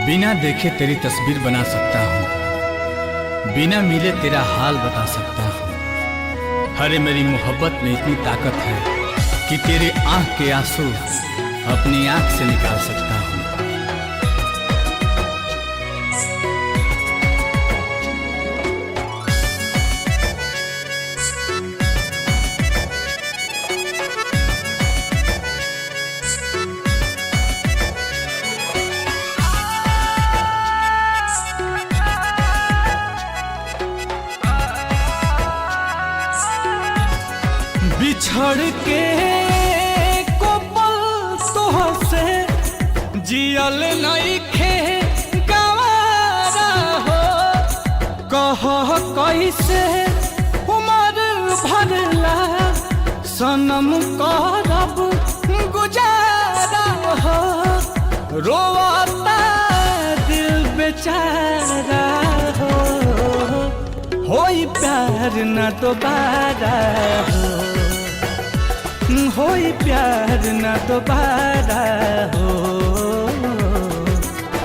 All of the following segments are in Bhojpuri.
बिना देखे तेरी तस्वीर बना सकता हूँ, बिना मिले तेरा हाल बता सकता हूँ। अरे मेरी मोहब्बत में इतनी ताकत है कि तेरे आँख के आंसू अपनी आँख से निकाल सकता हूँ। बिछड़ के को पल तोहसे जियल नइखे गवारा हो। कह कैसे उमर भरला सनम करब गुजारा हो। रोता दिल बेचारा हो, होई प्यार न दोबारा हो, होई प्यार न दोबारा हो,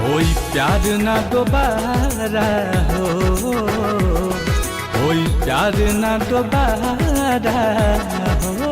होई प्यार न दोबारा हो, होई प्यार न दोबारा हो।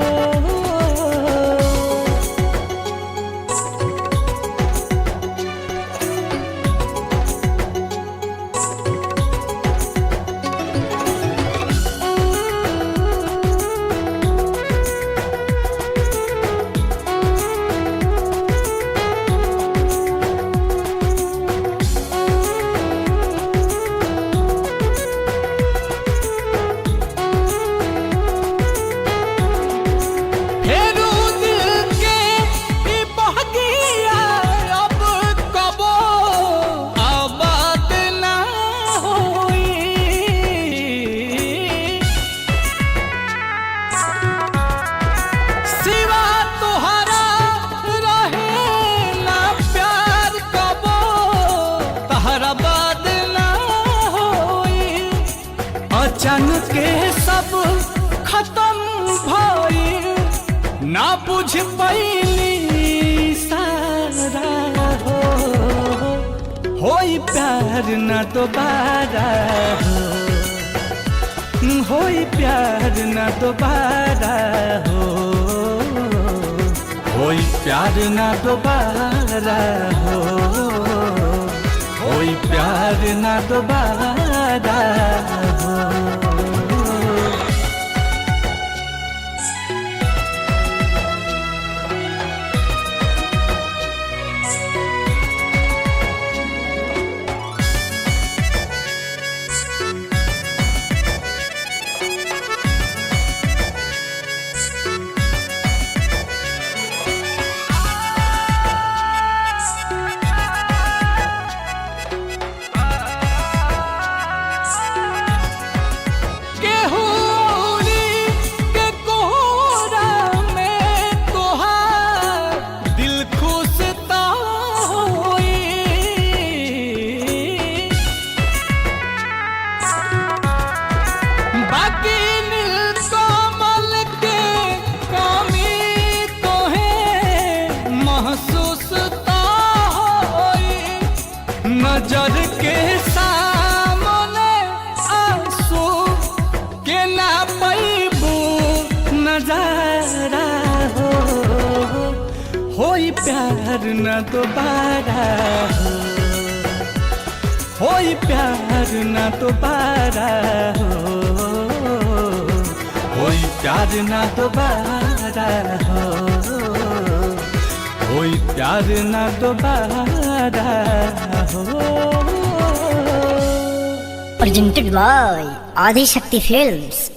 अचानक के सब खत्म भइल, ना बुझ पैली सारा हो। होई प्यार न दोबारा हो, होई प्यार न दोबारा हो, होई प्यार न दोबारा हो, होई प्यार न दोबारा हो। नजर के सामने आंसू के ना पैबू नजारा हो। होई प्यार न दोबारा हो, होई प्यार न दोबारा हो, होई प्यार न दोबारा हो, होई प्यार न दोबारा हो। Presented by Adi Shakti Films।